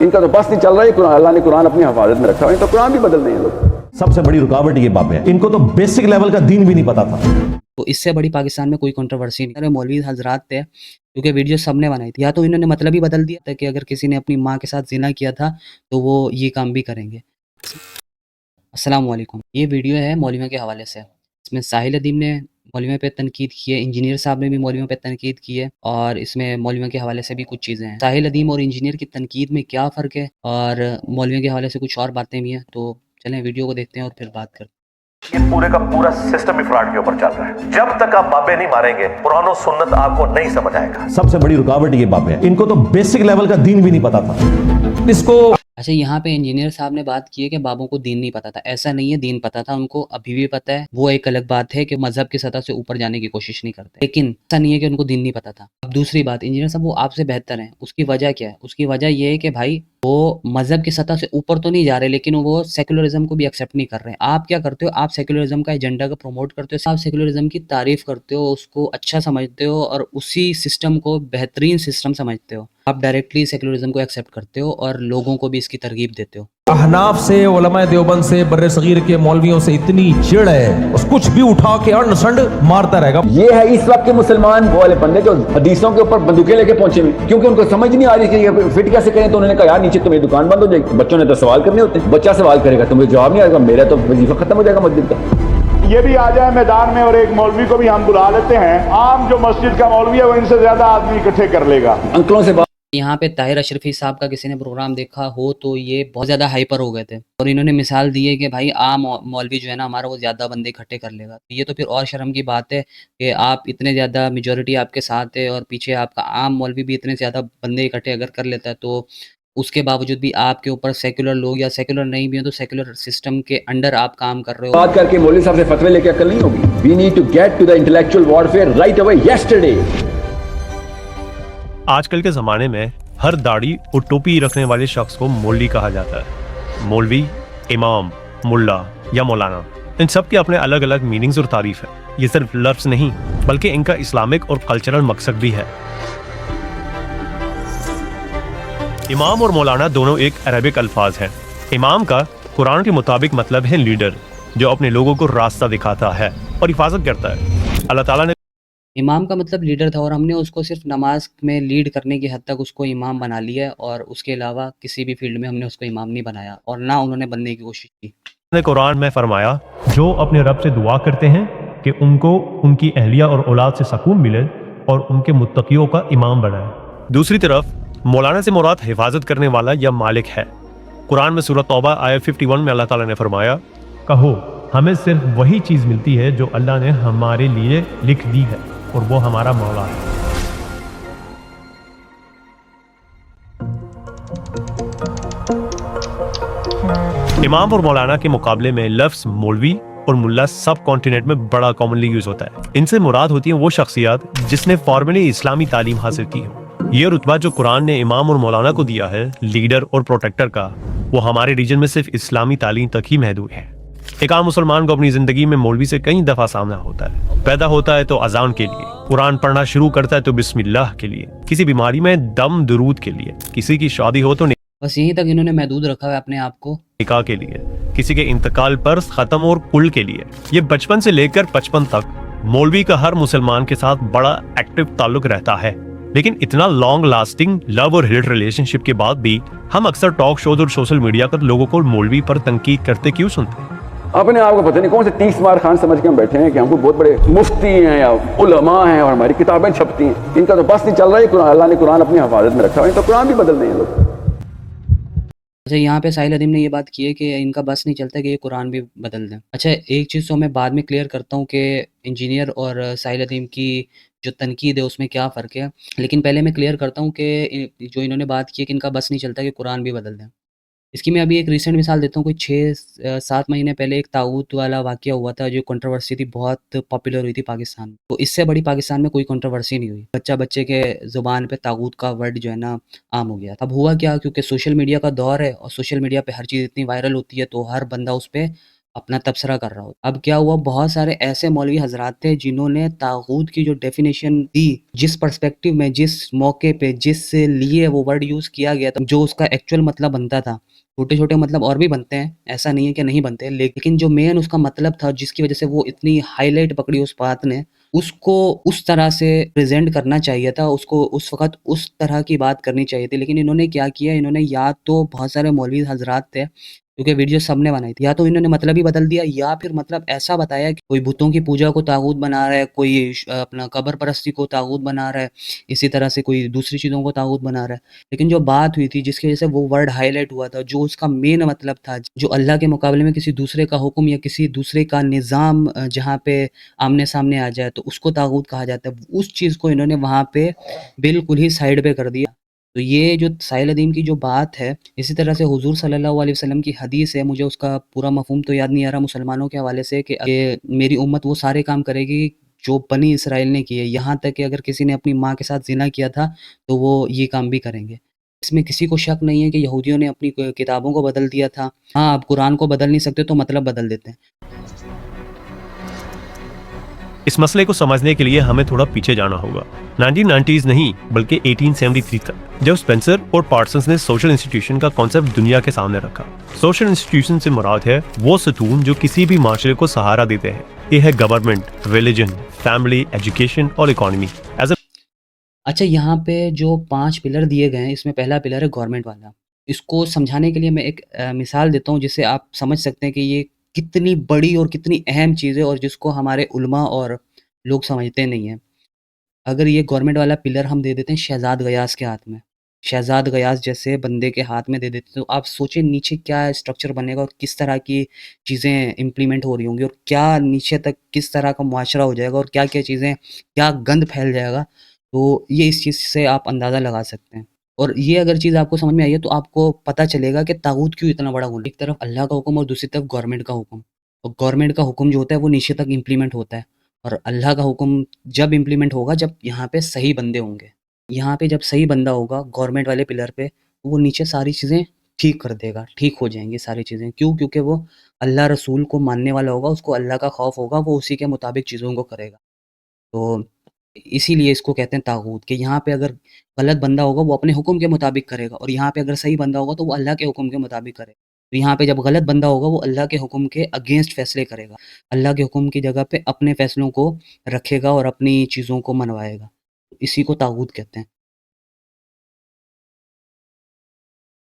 इनका तो बस नहीं चल रहा है। कुरान अल्लाह ने कुरान अपनी हिफाजत में रखा है, तो कुरान भी बदल रहे हैं लोग। सबसे बड़ी रुकावट ये बाप है, इनको तो बेसिक लेवल का दीन भी नहीं पता था। तो इससे बड़ी पाकिस्तान में कोई कंट्रोवर्सी नहीं। अरे मौलवी हजरात थे, क्योंकि वीडियो सबने बनाई थी, या तो इन्होंने मतलब ही बदल दिया था कि अगर किसी ने अपनी माँ के साथ जिना किया था तो वो ये काम भी करेंगे। अस्सलाम वालेकुम। ये वीडियो है मौलवियों के हवाले से। इसमें साहिल अदीम ने मौलवियों पे तनकीद की है, इंजीनियर साहब ने भी मौलवियों पे तनकीद की है, और इसमें मौलवियों के हवाले से भी कुछ चीज़ें हैं। साहिल अदीम और इंजीनियर की तनकीद में क्या फ़र्क है, और मौलवियों के हवाले से कुछ और बातें भी हैं। तो चलें वीडियो को देखते हैं और फिर बात करते हैं। ये पूरे का पूरा सिस्टम ही फ्रॉड के ऊपर चल रहा है। जब तक आप बाबे नहीं मारेंगे, कुरान और सुन्नत आपको नहीं समझ आएगा। सबसे बड़ी रुकावट ये बाप है, इनको तो बेसिक लेवल का दीन भी नहीं पता था। इसको अच्छा, यहाँ पे इंजीनियर साहब ने बात की है कि बाबों को दीन नहीं पता था। ऐसा नहीं है, दीन पता था उनको, अभी भी पता है। वो एक अलग बात है कि मजहब की सतह से ऊपर जाने की कोशिश नहीं करते, लेकिन ऐसा नहीं है कि उनको दीन नहीं पता था। अब दूसरी बात, इंजीनियर साहब वो आपसे बेहतर हैं। उसकी वजह क्या है? उसकी वजह ये है कि भाई वो मजहब की सतह से ऊपर तो नहीं जा रहे, लेकिन वो सेकुलरिज्म को भी एक्सेप्ट नहीं कर रहे हैं। आप क्या करते हो? आप सेकुलरिज्म का एजेंडा को प्रमोट करते हो, आप सेकुलरिज्म की तारीफ करते हो, उसको अच्छा समझते हो और उसी सिस्टम को बेहतरीन सिस्टम समझते हो। आप डायरेक्टली सेकुलरिज्म को एक्सेप्ट करते हो और लोगों को भी इसकी तरगीब देते हो। अहनाफ से, उलमा देवबंद से, बर्रे सगीर के मौलवियों से इतनी चिड़ है, बस कुछ भी उठा के अनसंड मारता रहेगा। ये है इस वक्त के मुसलमान वो वाले बंदे जो हदीसों के ऊपर बंदूकें लेके पहुंचे हुए, क्योंकि उनको समझ नहीं आ रही कि ये फिट कैसे करें। तो उन्होंने कहा यार नीचे तो मेरी दुकान बंद हो जाएगी। बच्चों ने तो सवाल करने होते हैं, बच्चा सवाल करेगा तो मुझे जवाब नहीं आएगा, मेरा तो वजीफा खत्म हो जाएगा मस्जिद का। ये भी आ जाए मैदान में और एक मौलवी को भी हम बुला लेते हैं, आम जो मस्जिद का मौलवी है वो इनसे ज्यादा आदमी इकट्ठे कर लेगा। अंकलों से यहाँ पे ताहिर अशरफी साहब का किसी ने प्रोग्राम देखा हो तो ये बहुत ज़्यादा हाइपर हो गए थे, और इन्होंने मिसाल दी है कि भाई आम मौलवी जो है ना हमारा, वो ज़्यादा बंदे इकट्ठे कर लेगा। ये तो फिर और शर्म की बात है कि आप इतने ज़्यादा मेजॉरिटी आपके साथ है और पीछे आपका आम मौलवी भी इतने ज़्यादा बंदे इकट्ठे अगर कर लेता है, तो उसके बावजूद भी आपके ऊपर सेकुलर लोग या सेकुलर नहीं भी हो तो सेकुलर सिस्टम के अंडर आप काम कर रहे हो। बात करके मौलवी साहब से फतवे लेके अकल नहीं होगी। We need to get to the intellectual warfare right away yesterday. आजकल के ज़माने में हर दाढ़ी और टोपी रखने वाले शख्स को मौलवी कहा जाता है। मौलवी, इमाम, मुल्ला या मौलाना, इन सब के अपने अलग अलग मीनिंग्स और तारीफ है। ये सिर्फ लफ्ज़ नहीं बल्कि इनका इस्लामिक और कल्चरल मकसद भी है। इमाम और मौलाना दोनों एक अरबिक अल्फाज हैं। इमाम का कुरान के मुताबिक मतलब है लीडर, जो अपने लोगों को रास्ता दिखाता है और हिफाजत करता है। अल्लाह ताला ने इमाम का मतलब लीडर था, और हमने उसको सिर्फ नमाज में लीड करने की हद तक उसको इमाम बना लिया है, और उसके अलावा किसी भी फील्ड में हमने उसको इमाम नहीं बनाया और ना उन्होंने बनने की कोशिश की। कुरान में फरमाया, जो अपने रब से दुआ करते हैं कि उनको उनकी अहलिया और औलाद से सुकून मिले और उनके मुत्तकियों का इमाम बनाए। दूसरी तरफ मौलाना से मुराद हिफाजत करने वाला या मालिक है। कुरान में सूरह तौबा आयत 51 में अल्लाह ताला ने फरमाया, कहो हमें सिर्फ वही चीज़ मिलती है जो अल्लाह ने हमारे लिए लिख दी है और वो हमारा मौला है। इमाम और मौलाना के मुकाबले में लफ्ज़ मौलवी और मुल्ला सब कॉन्टिनेंट में बड़ा कॉमनली यूज होता है। इनसे मुराद होती है वो शख्सियत जिसने फॉर्मली इस्लामी तालीम हासिल की हो। ये रुतबा जो कुरान ने इमाम और मौलाना को दिया है, लीडर और प्रोटेक्टर का, वो हमारे रीजन में सिर्फ इस्लामी तालीम तक ही महदूद है। एक आम मुसलमान को अपनी जिंदगी में मौलवी से कई दफा सामना होता है। पैदा होता है तो अजान के लिए, कुरान पढ़ना शुरू करता है तो बिस्मिल्लाह के लिए, किसी बीमारी में दम दुरूद के लिए, किसी की शादी हो तो बस यहीं तक इन्होंने महदूद रखा है अपने आप को, निकाह के लिए, किसी के इंतकाल पर खत्म और कुल के लिए। ये बचपन से लेकर 55 तक मौलवी का हर मुसलमान के साथ बड़ा एक्टिव ताल्लुक रहता है। लेकिन इतना लॉन्ग लास्टिंग लव और हेट रिलेशनशिप के बाद भी हम अक्सर टॉक शोज और सोशल मीडिया पर लोगों को मौलवी पर तनकीद करते क्यों सुनते हैं? अपने आप को पता नहीं कौन से 30 मार खान समझ के हम बैठे हैं कि हमको बहुत बड़े मुफ्ती हैं या उलमा हैं और हमारी किताबें छपती हैं। इनका तो बस नहीं चल रहा है। कुरान अल्लाह ने कुरान अपनी हिफाजत में रखा है, तो कुरान भी बदल रहे हैं लोग। अच्छा, यहाँ पे साहिल अदीम ने ये बात की है कि इनका बस नहीं चलता कि ये कुरान भी बदल दें। अच्छा, एक चीज़ तो मैं बाद में क्लियर करता हूँ कि इंजीनियर और साहिल अदीम की जो तनकीद है उसमें क्या फ़र्क है, लेकिन पहले मैं क्लियर करता हूँ कि जो इन्होंने बात की है कि इनका बस नहीं चलता कि कुरान भी बदल दें। इसकी मैं अभी एक रीसेंट मिसाल देता हूँ। कोई 6-7 महीने पहले एक ताऊत वाला वाक़या हुआ था, जो कंट्रोवर्सी थी, बहुत पॉपुलर हुई थी पाकिस्तान में। तो इससे बड़ी पाकिस्तान में कोई कंट्रोवर्सी नहीं हुई। बच्चे के ज़ुबान पे ताऊत का वर्ड जो है ना आम हो गया। अब हुआ क्या, क्योंकि सोशल मीडिया का दौर है और सोशल मीडिया पे हर चीज़ इतनी वायरल होती है तो हर बंदा उस पे अपना तबसरा कर रहा हो। अब क्या हुआ, बहुत सारे ऐसे मौलवी हजरात थे जिन्होंने तागूत की जो डेफिनेशन दी, जिस पर्सपेक्टिव में, जिस मौके पे, जिस लिए वो वर्ड यूज़ किया गया था, जो उसका एक्चुअल मतलब बनता था। छोटे-छोटे मतलब और भी बनते हैं, ऐसा नहीं है कि नहीं बनते, लेकिन जो मेन उसका मतलब था, जिसकी वजह से वो इतनी हाईलाइट पकड़ी उस बात ने, उसको उस तरह से प्रेज़ेंट करना चाहिए था, उसको उस वक़्त उस तरह की बात करनी चाहिए थी। लेकिन इन्होंने क्या किया, इन्होंने या तो बहुत सारे मौलवी हज़रात थे, क्योंकि वीडियो सबने बनाई थी, या तो इन्होंने मतलब ही बदल दिया, या फिर मतलब ऐसा बताया कि कोई बुतों की पूजा को तागूत बना रहा है, कोई अपना कब्र परस्ती को तागूत बना रहा है, इसी तरह से कोई दूसरी चीज़ों को तागूत बना रहा है। लेकिन जो बात हुई थी, जिसकी वजह से वो वर्ड हाईलाइट हुआ था, जो उसका मेन मतलब था, जो अल्लाह के मुकाबले में किसी दूसरे का हुक्म या किसी दूसरे का निज़ाम जहाँ पे आमने-सामने आ जाए, तो उसको तागूत कहा जाता है। उस चीज़ को इन्होंने वहाँ पे बिल्कुल ही साइड पे कर दिया। तो ये जो साहिल अदीम की जो बात है, इसी तरह से हुज़ूर सल्लल्लाहु अलैहि वसल्लम की हदीस है, मुझे उसका पूरा मफ़हूम तो याद नहीं आ रहा मुसलमानों के हवाले से, कि मेरी उम्मत वो सारे काम करेगी जो बनी इसराइल ने किए, यहाँ तक कि अगर किसी ने अपनी माँ के साथ ज़िना किया था, तो वो ये काम भी करेंगे। इसमें किसी को शक नहीं है कि यहूदियों ने अपनी किताबों को बदल दिया था। हाँ, अब कुरान को बदल नहीं सकते तो मतलब बदल देते हैं। इस मसले को समझने के लिए हमें थोड़ा पीछे जाना होगा, 1990s नहीं बल्कि 1873 तक, जब स्पेंसर और पार्सन्स ने सोशल इंस्टीट्यूशन का कॉन्सेप्ट दुनिया के सामने रखा। सोशल इंस्टीट्यूशन से मुराद है वो सतून जो किसी भी माशरे को सहारा देते हैं। ये है गवर्नमेंट, रिलीजन, फैमिली, एजुकेशन और इकोनॉमी। अच्छा, यहाँ पे जो 5 पिलर दिए गए हैं, इसमें पहला पिलर है गवर्नमेंट वाला। इसको समझाने के लिए मैं एक मिसाल देता हूँ, जिससे आप समझ सकते हैं कि ये कितनी बड़ी और कितनी अहम चीज़ है, और जिसको हमारे उलमा और लोग समझते नहीं हैं। अगर ये गवर्नमेंट वाला पिलर हम दे देते हैं शहज़ाद गयास के हाथ में, शहज़ाद गयास जैसे बंदे के हाथ में दे देते हैं, तो आप सोचिए नीचे क्या स्ट्रक्चर बनेगा, और किस तरह की चीज़ें इम्प्लीमेंट हो रही होंगी, और क्या नीचे तक किस तरह का मुआशरा हो जाएगा, और क्या-क्या चीज़ें, क्या गंद फैल जाएगा। तो ये इस चीज़ से आप अंदाज़ा लगा सकते हैं। और ये अगर चीज़ आपको समझ में आई है, तो आपको पता चलेगा कि तागूत क्यों इतना बड़ा गुनाह है। एक तरफ अल्लाह का हुक्म और दूसरी तरफ गवर्नमेंट का हुक्म। और गवर्नमेंट का हुक्म जो होता है वो नीचे तक इम्प्लीमेंट होता है, और अल्लाह का हुक्म जब इम्प्लीमेंट होगा जब यहाँ पे सही बंदे होंगे। यहाँ पे जब सही बंदा होगा गवर्नमेंट वाले पिलर पे, वो नीचे सारी चीज़ें ठीक कर देगा, ठीक हो जाएँगी सारी चीज़ें। क्यों? क्योंकि वो अल्लाह रसूल को मानने वाला होगा, उसको अल्लाह का खौफ होगा, वो उसी के मुताबिक चीज़ों को करेगा। तो इसीलिए इसको कहते हैं तागूत, कि यहाँ पे अगर गलत बंदा होगा वो अपने हुक्म के मुताबिक करेगा, और यहाँ पे अगर सही बंदा होगा तो वो अल्लाह के हुक्म के मुताबिक करेगा। तो यहाँ पे जब गलत बंदा होगा वो अल्लाह के हुक्म के अगेंस्ट फैसले करेगा, अल्लाह के हुक्म की जगह पे अपने फैसलों को रखेगा और अपनी चीज़ों को मनवाएगा। इसी को तागूत कहते हैं।